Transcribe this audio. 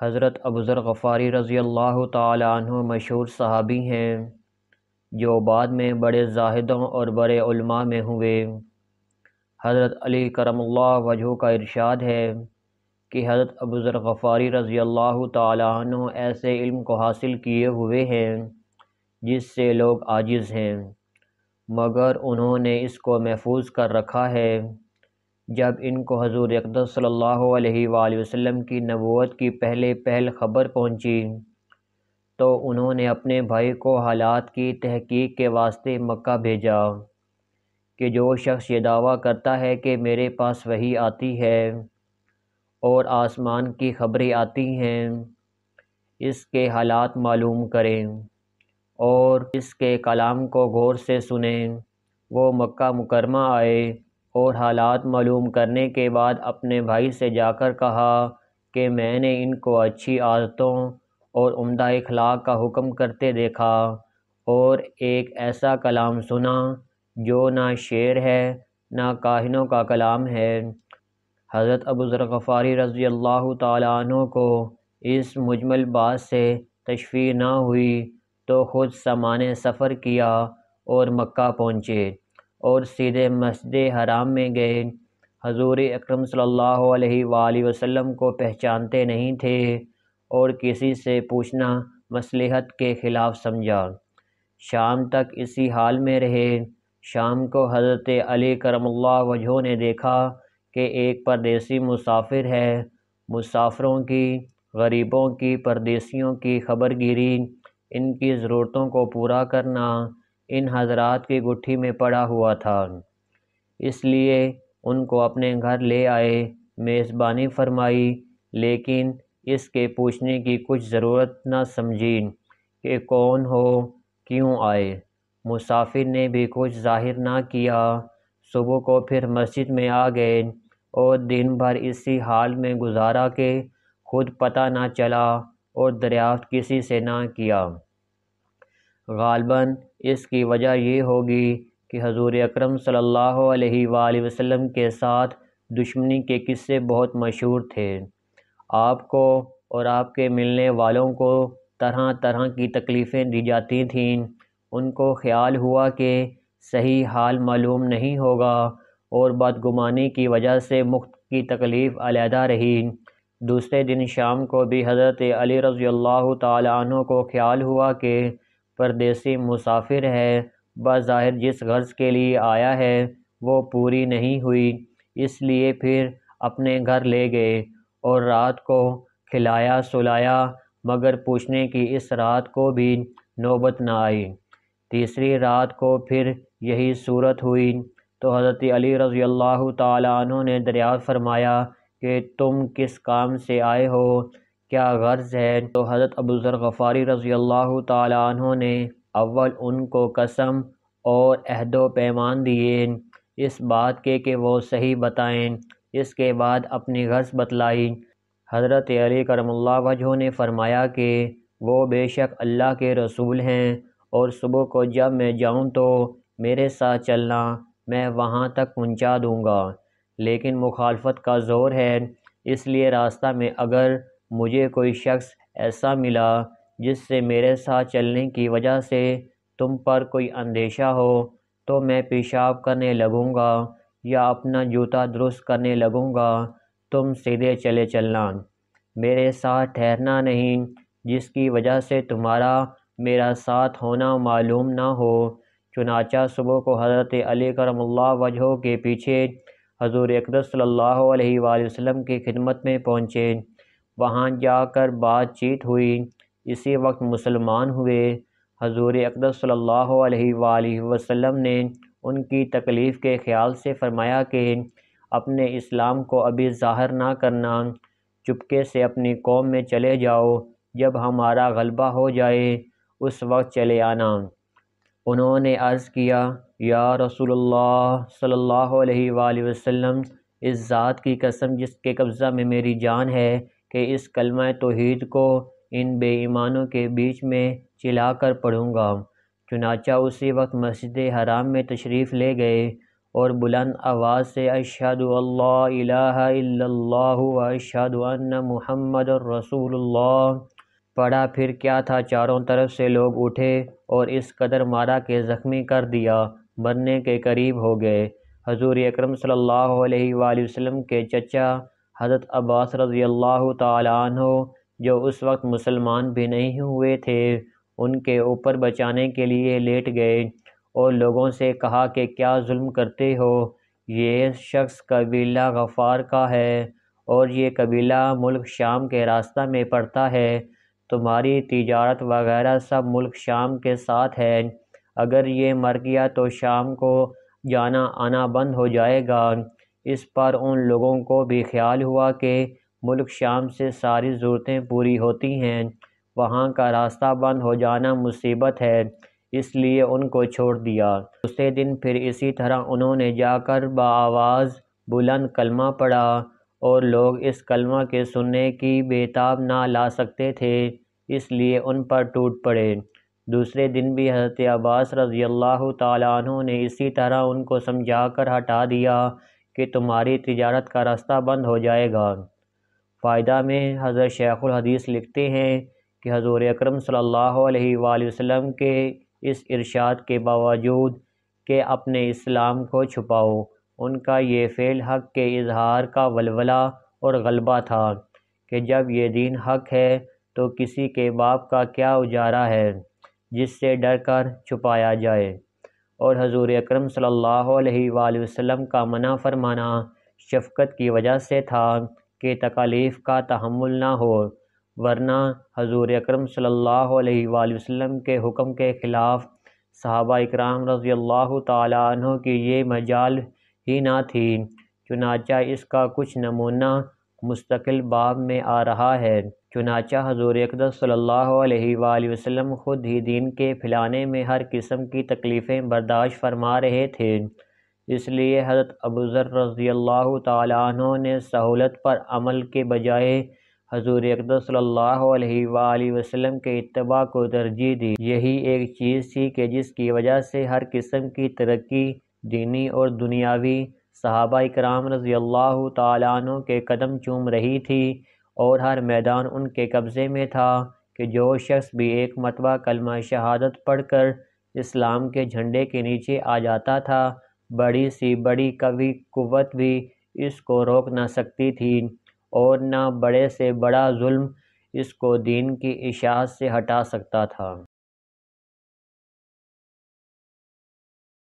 حضرت ابو ذر غفاری رضی اللہ تعالی عنہ مشہور صحابی ہیں جو بعد میں بڑے زاہدوں اور بڑے علماء میں ہوئے۔ حضرت علی کرم اللہ وجہہ کا ارشاد ہے کہ حضرت ابو ذر غفاری رضی اللہ تعالی عنہ ایسے علم کو حاصل کیے ہوئے ہیں جس سے لوگ عاجز ہیں، مگر انہوں نے اس کو محفوظ کر رکھا ہے۔ جب ان کو حضور اقدس صلی اللہ علیہ وآلہ وسلم کی نبوت کی پہل خبر پہنچی تو انہوں نے اپنے بھائی کو حالات کی تحقیق کے واسطے مکہ بھیجا کہ جو شخص یہ دعویٰ کرتا ہے کہ میرے پاس وحی آتی ہے اور آسمان کی خبریں آتی ہیں، اس کے حالات معلوم کریں اور اس کے کلام کو غور سے سنیں۔ وہ مکہ مکرمہ آئے اور حالات معلوم کرنے کے بعد اپنے بھائی سے جا کر کہا کہ میں نے ان کو اچھی عادتوں اور عمدہ اخلاق کا حکم کرتے دیکھا اور ایک ایسا کلام سنا جو نہ شعر ہے نہ کاہنوں کا کلام ہے۔ حضرت ابو ذر غفاری رضی اللہ تعالی عنہ کو اس مجمل بات سے تشفیع نہ ہوئی تو خود سامان سفر کیا اور مکہ پہنچے اور سیدھے مسجد حرام میں گئے۔ حضور اکرم صلی اللہ علیہ وآلہ وسلم کو پہچانتے نہیں تھے اور کسی سے پوچھنا مصلحت کے خلاف سمجھا۔ شام تک اسی حال میں رہے۔ شام کو حضرت علی کرم اللہ وجہہ نے دیکھا کہ ایک پردیسی مسافر ہے۔ مسافروں کی، غریبوں کی، پردیسیوں کی خبر گیری، ان کی ضرورتوں کو پورا کرنا ان حضرات کی گٹھی میں پڑا ہوا تھا، اس لیے ان کو اپنے گھر لے آئے، میزبانی فرمائی، لیکن اس کے پوچھنے کی کچھ ضرورت نہ سمجھی کہ کون ہو، کیوں آئے۔ مسافر نے بھی کچھ ظاہر نہ کیا۔ صبح کو پھر مسجد میں آ گئے اور دن بھر اسی حال میں گزارا کہ خود پتہ نہ چلا اور دریافت کسی سے نہ کیا۔ غالباً اس کی وجہ یہ ہوگی کہ حضور اکرم صلی اللہ علیہ وآلہ وسلم کے ساتھ دشمنی کے قصے بہت مشہور تھے۔ آپ کو اور آپ کے ملنے والوں کو طرح طرح کی تکلیفیں دی جاتی تھیں۔ ان کو خیال ہوا کہ صحیح حال معلوم نہیں ہوگا اور بدگمانی کی وجہ سے مفت کی تکلیف علیحدہ رہی۔ دوسرے دن شام کو بھی حضرت علی رضی اللہ تعالی عنہ کو خیال ہوا کہ پردیسی مسافر ہے، بظاہر جس غرض کے لیے آیا ہے وہ پوری نہیں ہوئی، اس لیے پھر اپنے گھر لے گئے اور رات کو کھلایا سلایا، مگر پوچھنے کی اس رات کو بھی نوبت نہ آئی۔ تیسری رات کو پھر یہی صورت ہوئی تو حضرت علی رضی اللہ تعالی عنہ نے دریافت فرمایا کہ تم کس کام سے آئے ہو، کیا غرض ہے؟ تو حضرت ابو ذر غفاری رضی اللہ تعالی عنہ نے اول ان کو قسم اور عہد و پیمان دیے اس بات کے کہ وہ صحیح بتائیں، اس کے بعد اپنی غرض بتلائی۔ حضرت علی کرم اللہ وجہہ نے فرمایا کہ وہ بے شک اللہ کے رسول ہیں اور صبح کو جب میں جاؤں تو میرے ساتھ چلنا، میں وہاں تک پہنچا دوں گا، لیکن مخالفت کا زور ہے، اس لیے راستہ میں اگر مجھے کوئی شخص ایسا ملا جس سے میرے ساتھ چلنے کی وجہ سے تم پر کوئی اندیشہ ہو تو میں پیشاب کرنے لگوں گا یا اپنا جوتا درست کرنے لگوں گا، تم سیدھے چلے چلنا، میرے ساتھ ٹھہرنا نہیں، جس کی وجہ سے تمہارا میرا ساتھ ہونا معلوم نہ ہو۔ چنانچہ صبح کو حضرت علی کرم اللہ وجہہ کے پیچھے حضور اقدس صلی اللہ علیہ وآلہ وسلم کی خدمت میں پہنچے۔ وہاں جا کر بات چیت ہوئی، اسی وقت مسلمان ہوئے۔ حضور اقدس صلی اللہ علیہ وآلہ وسلم نے ان کی تکلیف کے خیال سے فرمایا کہ اپنے اسلام کو ابھی ظاہر نہ کرنا، چپکے سے اپنی قوم میں چلے جاؤ، جب ہمارا غلبہ ہو جائے اس وقت چلے آنا۔ انہوں نے عرض کیا، یا رسول اللہ صلی اللہ علیہ وآلہ وسلم، اس ذات کی قسم جس کے قبضہ میں میری جان ہے کہ اس کلمہ توحید کو ان بے ایمانوں کے بیچ میں چلا کر پڑھوں گا۔ چنانچہ اسی وقت مسجد حرام میں تشریف لے گئے اور بلند آواز سے اشہد اللہ الہ الا اللہ و اشہد ان محمد الرسول اللہ پڑھا۔ پھر کیا تھا، چاروں طرف سے لوگ اٹھے اور اس قدر مارا کہ زخمی کر دیا، مرنے کے قریب ہو گئے۔ حضور اکرم صلی اللہ علیہ وآلہ وسلم کے چچا حضرت عباس رضی اللہ تعالیٰ عنہ، جو اس وقت مسلمان بھی نہیں ہوئے تھے، ان کے اوپر بچانے کے لیے لیٹ گئے اور لوگوں سے کہا کہ کیا ظلم کرتے ہو، یہ شخص قبیلہ غفار کا ہے اور یہ قبیلہ ملک شام کے راستہ میں پڑتا ہے، تمہاری تجارت وغیرہ سب ملک شام کے ساتھ ہے، اگر یہ مر گیا تو شام کو جانا آنا بند ہو جائے گا۔ اس پر ان لوگوں کو بھی خیال ہوا کہ ملک شام سے ساری ضرورتیں پوری ہوتی ہیں، وہاں کا راستہ بند ہو جانا مصیبت ہے، اس لیے ان کو چھوڑ دیا۔ دوسرے دن پھر اسی طرح انہوں نے جا کر بآواز بلند کلمہ پڑھا اور لوگ اس کلمہ کے سننے کی بےتاب نہ لا سکتے تھے، اس لیے ان پر ٹوٹ پڑے۔ دوسرے دن بھی حضرت عباس رضی اللہ تعالیٰ عنہ نے اسی طرح ان کو سمجھا کر ہٹا دیا کہ تمہاری تجارت کا راستہ بند ہو جائے گا۔ فائدہ میں حضرت شیخ الحدیث لکھتے ہیں کہ حضور اکرم صلی اللہ علیہ وآلہ وسلم کے اس ارشاد کے باوجود کہ اپنے اسلام کو چھپاؤ، ان کا یہ فعل حق کے اظہار کا ولولہ اور غلبہ تھا کہ جب یہ دین حق ہے تو کسی کے باپ کا کیا اجارہ ہے جس سے ڈر کر چھپایا جائے، اور حضور اکرم صلی اللہ علیہ وآلہ وسلم کا منع فرمانا شفقت کی وجہ سے تھا کہ تکالیف کا تحمل نہ ہو، ورنہ حضور اکرم صلی اللہ علیہ وآلہ وسلم کے حکم کے خلاف صحابہ اکرام رضی اللہ تعالیٰ عنہ کی یہ مجال ہی نہ تھی۔ چنانچہ اس کا کچھ نمونہ مستقل باب میں آ رہا ہے۔ چنانچہ حضور اقدس صلی اللہ علیہ وآلہ وسلم خود ہی دین کے پھیلانے میں ہر قسم کی تکلیفیں برداشت فرما رہے تھے، اس لیے حضرت ابوذر رضی اللہ تعالیٰ عنہ نے سہولت پر عمل کے بجائے حضور اقدس صلی اللہ علیہ وآلہ وسلم کے اتباع کو ترجیح دی۔ یہی ایک چیز تھی کہ جس کی وجہ سے ہر قسم کی ترقی دینی اور دنیاوی صحابہ اکرام رضی اللہ تعالیٰ عنہ کے قدم چوم رہی تھی اور ہر میدان ان کے قبضے میں تھا کہ جو شخص بھی ایک مرتبہ کلمہ شہادت پڑھ کر اسلام کے جھنڈے کے نیچے آ جاتا تھا، بڑی سی بڑی قوی قوت بھی اس کو روک نہ سکتی تھی اور نہ بڑے سے بڑا ظلم اس کو دین کی اشاعت سے ہٹا سکتا تھا۔